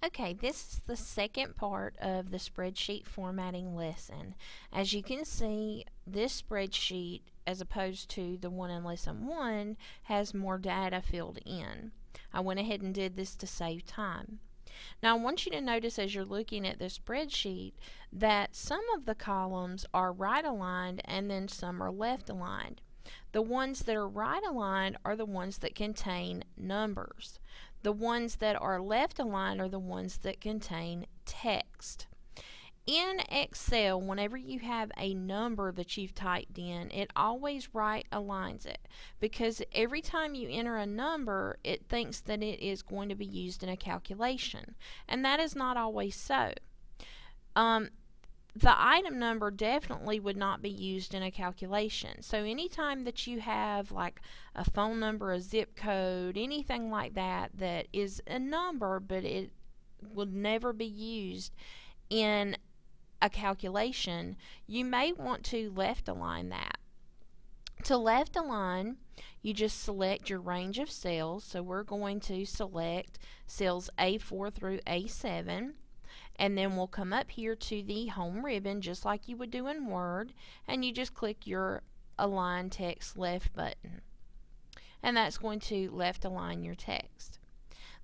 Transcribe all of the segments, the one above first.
Okay, this is the second part of the spreadsheet formatting lesson. As you can see, this spreadsheet, as opposed to the one in lesson 1, has more data filled in. I went ahead and did this to save time. Now I want you to notice as you're looking at the spreadsheet that some of the columns are right aligned and then some are left aligned. The ones that are right aligned are the ones that contain numbers. The ones that are left aligned are the ones that contain text. In Excel, whenever you have a number that you've typed in, it always right aligns it, because every time you enter a number, it thinks that it is going to be used in a calculation, and that is not always so. The item number definitely would not be used in a calculation. So anytime that you have like a phone number, a zip code, anything like that that is a number but it would never be used in a calculation, you may want to left align that. To left align, you just select your range of cells. So we're going to select cells A4 through A7. And then we'll come up here to the home ribbon just like you would do in Word, and you just click your Align Text Left button. And that's going to left align your text.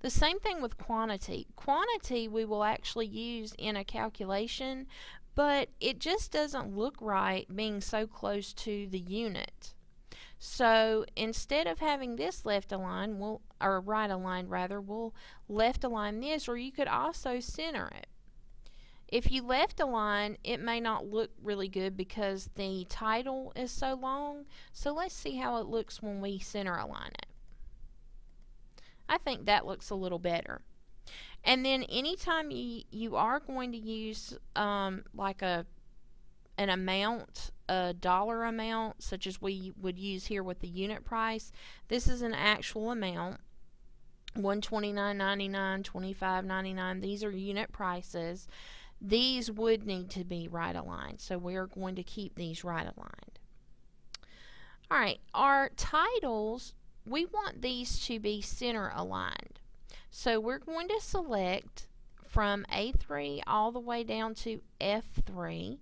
The same thing with quantity. Quantity we will actually use in a calculation, but it just doesn't look right being so close to the unit. So instead of having this left align, or right aligned rather, we'll left align this, or you could also center it. If you left align, it may not look really good because the title is so long. So let's see how it looks when we center align it. I think that looks a little better. And then anytime you are going to use like an amount, a dollar amount, such as we would use here with the unit price, this is an actual amount. $129.99, $25.99, these are unit prices. These would need to be right aligned, so we're going to keep these right aligned. Alright, our titles, we want these to be center aligned. So we're going to select from A3 all the way down to F3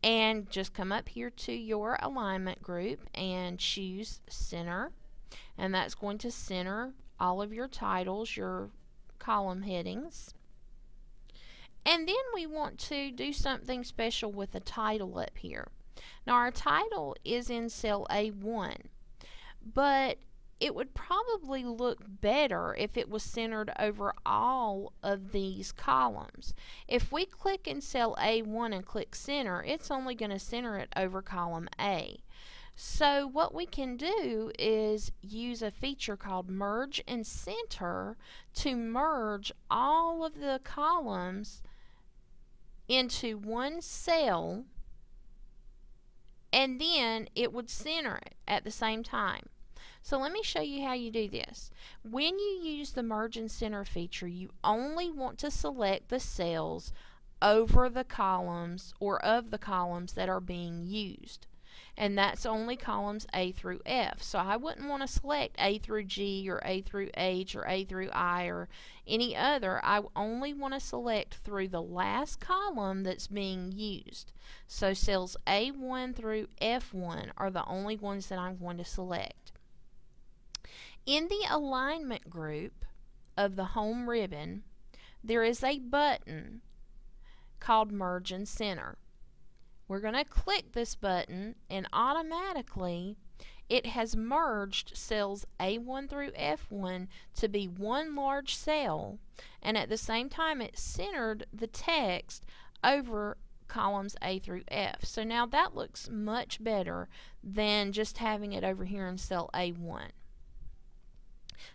and just come up here to your alignment group and choose center, and that's going to center all of your titles, your column headings. And then we want to do something special with the title up here. Now our title is in cell A1, but it would probably look better if it was centered over all of these columns. If we click in cell A1 and click center, it's only going to center it over column A. So what we can do is use a feature called merge and center to merge all of the columns into one cell, and then it would center it at the same time. So let me show you how you do this. When you use the merge and center feature, you only want to select the cells over the columns or of the columns that are being used. And that's only columns A through F. So I wouldn't want to select A through G or A through H or A through I or any other. I only want to select through the last column that's being used. So cells A1 through F1 are the only ones that I'm going to select. In the alignment group of the home ribbon, there is a button called Merge and Center. We're going to click this button, and automatically it has merged cells A1 through F1 to be one large cell, and at the same time it centered the text over columns A through F. So now that looks much better than just having it over here in cell A1.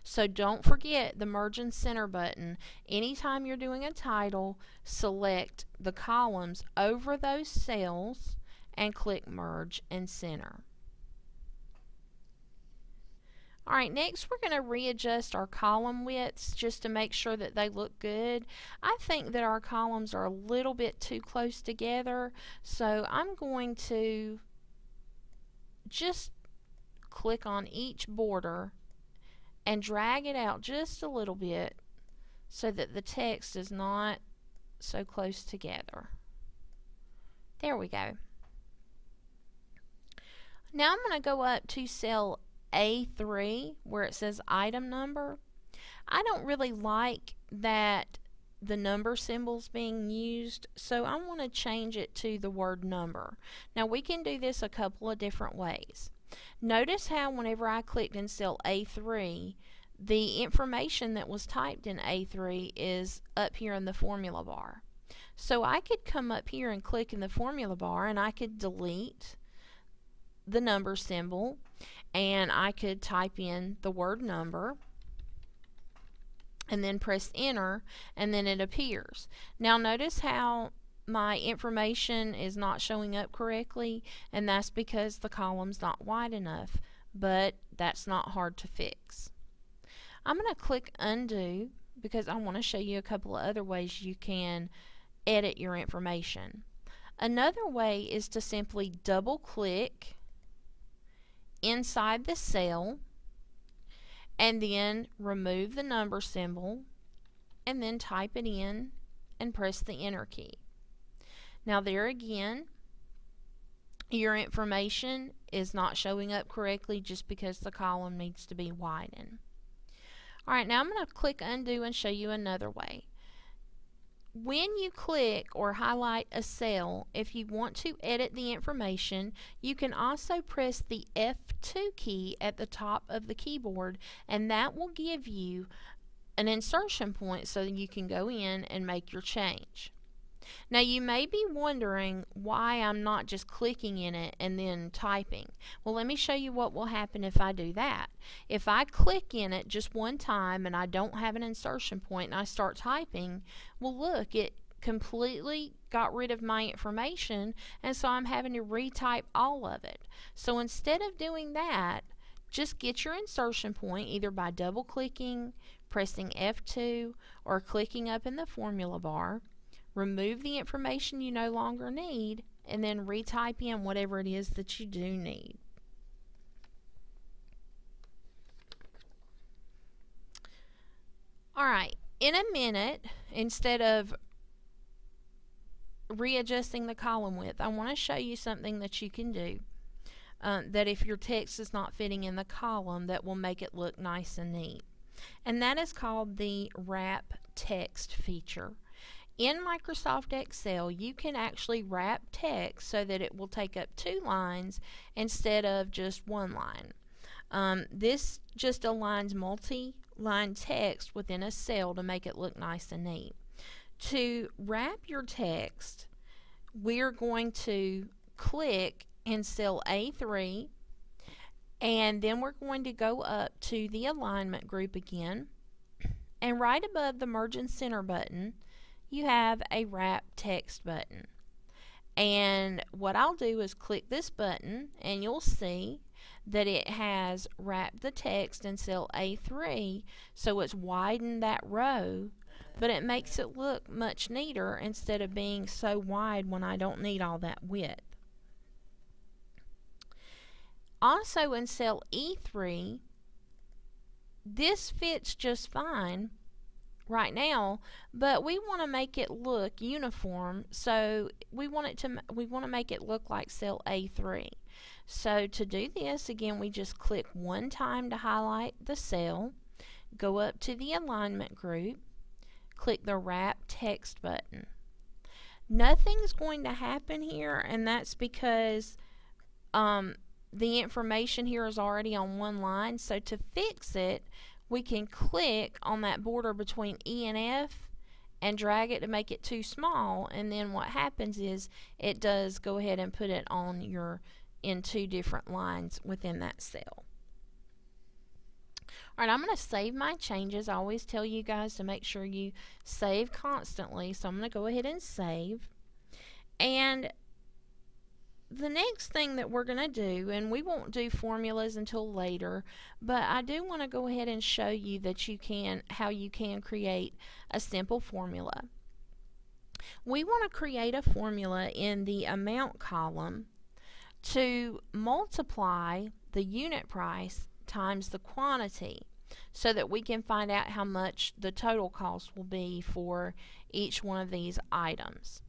So don't forget the merge and center button. Anytime you're doing a title, select the columns over those cells and click merge and center. Alright, next we're going to readjust our column widths just to make sure that they look good. I think that our columns are a little bit too close together, so I'm going to just click on each border and drag it out just a little bit so that the text is not so close together. There we go. Now I'm going to go up to cell A3 where it says item number. I don't really like that the number symbol's being used, so I want to change it to the word number. Now we can do this a couple of different ways. Notice how whenever I clicked in cell A3, the information that was typed in A3 is up here in the formula bar. So I could come up here and click in the formula bar and I could delete the number symbol and I could type in the word number and then press enter, and then it appears. Now notice how my information is not showing up correctly, and that's because the column's not wide enough, but that's not hard to fix. I'm going to click undo because I want to show you a couple of other ways you can edit your information. Another way is to simply double click inside the cell and then remove the number symbol and then type it in and press the enter key. Now there again, your information is not showing up correctly just because the column needs to be widened. Alright, now I'm going to click undo and show you another way. When you click or highlight a cell, if you want to edit the information, you can also press the F2 key at the top of the keyboard, and that will give you an insertion point so that you can go in and make your change. Now you may be wondering why I'm not just clicking in it and then typing. Well, let me show you what will happen if I do that. If I click in it just one time and I don't have an insertion point and I start typing, well look, it completely got rid of my information, and so I'm having to retype all of it. So instead of doing that, just get your insertion point either by double clicking, pressing F2, or clicking up in the formula bar. Remove the information you no longer need, and then retype in whatever it is that you do need. Alright, in a minute, instead of readjusting the column width, I want to show you something that you can do that if your text is not fitting in the column, that will make it look nice and neat. And that is called the wrap text feature. In Microsoft Excel, you can actually wrap text so that it will take up 2 lines instead of just 1 line. This just aligns multi-line text within a cell to make it look nice and neat. To wrap your text, we're going to click in cell A3, and then we're going to go up to the alignment group again, and right above the merge and center button, you have a wrap text button. And what I'll do is click this button, and you'll see that it has wrapped the text in cell A3, so it's widened that row, but it makes it look much neater instead of being so wide when I don't need all that width. Also in cell E3, this fits just fine right now, but we want to make it look uniform, so we want to make it look like cell A3. So to do this, again, we just click one time to highlight the cell, go up to the alignment group, click the wrap text button. Nothing's going to happen here, and that's because the information here is already on one line. So to fix it, we can click on that border between E and F and drag it to make it too small, and then what happens is it does go ahead and put it on in 2 different lines within that cell. Alright, I'm going to save my changes. I always tell you guys to make sure you save constantly, so I'm going to go ahead and save. And the next thing that we're going to do, and we won't do formulas until later, but I do want to go ahead and show you that how you can create a simple formula. We want to create a formula in the amount column to multiply the unit price times the quantity. so that we can find out how much the total cost will be for each one of these items.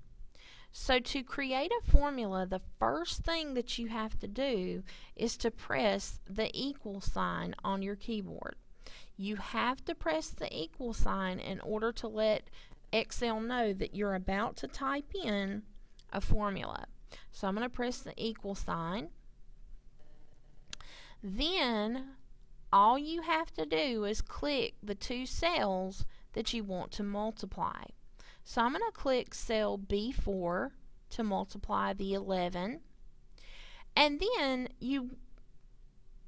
So to create a formula, the first thing that you have to do is to press the equal sign on your keyboard. You have to press the equal sign in order to let Excel know that you're about to type in a formula. So I'm going to press the equal sign. Then all you have to do is click the two cells that you want to multiply. So I'm going to click cell B4 to multiply the 11. And then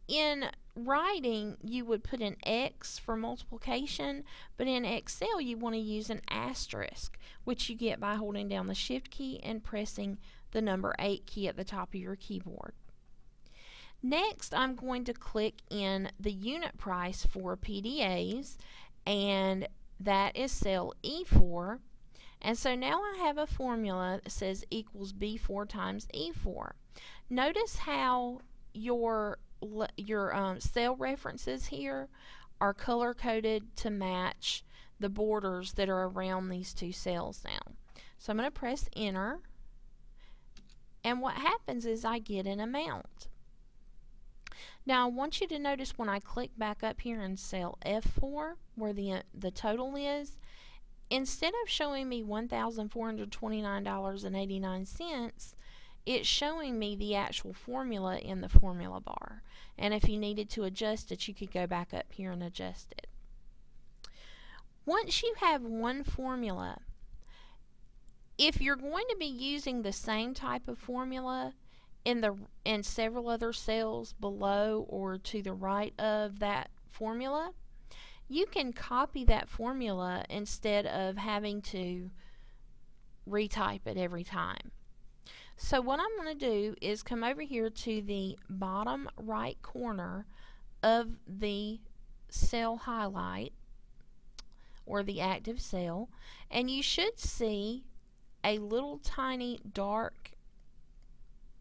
in writing, you would put an X for multiplication, but in Excel you want to use an asterisk, which you get by holding down the Shift key and pressing the number 8 key at the top of your keyboard. Next, I'm going to click in the unit price for PDAs, and that is cell E4. And so now I have a formula that says equals B4 times E4. Notice how your cell references here are color coded to match the borders that are around these two cells now. So I'm going to press enter, and what happens is I get an amount. Now I want you to notice when I click back up here in cell F4 where the total is, instead of showing me $1,429.89, it's showing me the actual formula in the formula bar. And if you needed to adjust it, you could go back up here and adjust it. Once you have one formula, if you're going to be using the same type of formula in several other cells below or to the right of that formula, you can copy that formula instead of having to retype it every time. So what I'm going to do is come over here to the bottom right corner of the cell highlight or the active cell, and you should see a little tiny dark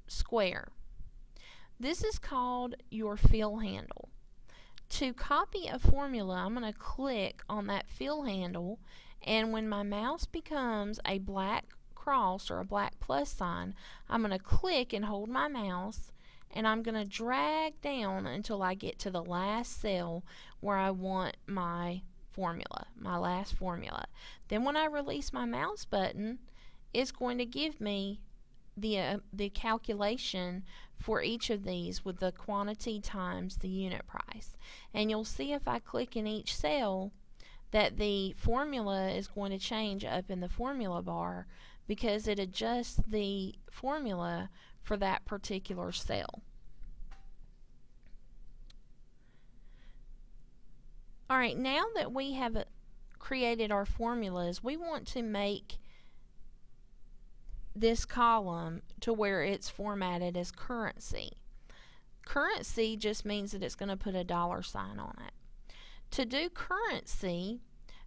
square. This is called your fill handle. To copy a formula, I'm going to click on that fill handle, and when my mouse becomes a black cross or a black plus sign, I'm going to click and hold my mouse, and I'm going to drag down until I get to the last cell where I want my formula, my last formula. Then when I release my mouse button, it's going to give me the calculation for each of these with the quantity times the unit price. And you'll see if I click in each cell that the formula is going to change up in the formula bar because it adjusts the formula for that particular cell. Alright, now that we have created our formulas, we want to make this column to where it's formatted as currency. Currency just means that it's going to put a dollar sign on it. To do currency,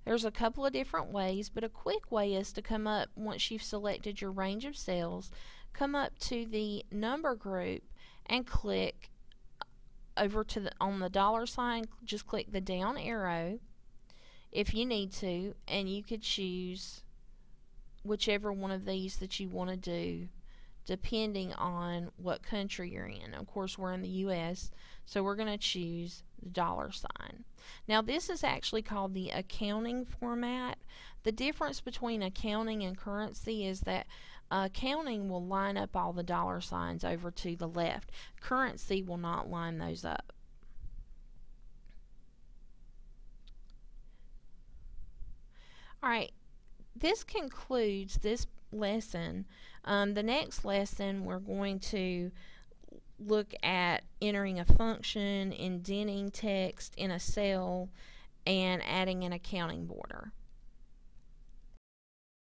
there's a couple of different ways, but a quick way is to come up, once you've selected your range of cells, come up to the number group and click over to on the dollar sign, just click the down arrow if you need to, and you could choose whichever one of these that you want to do depending on what country you're in. Of course, we're in the US, so we're going to choose the dollar sign. Now this is actually called the accounting format. The difference between accounting and currency is that accounting will line up all the dollar signs over to the left. Currency will not line those up. Alright, this concludes this lesson. The next lesson we're going to look at entering a function, indenting text in a cell, and adding an accounting border.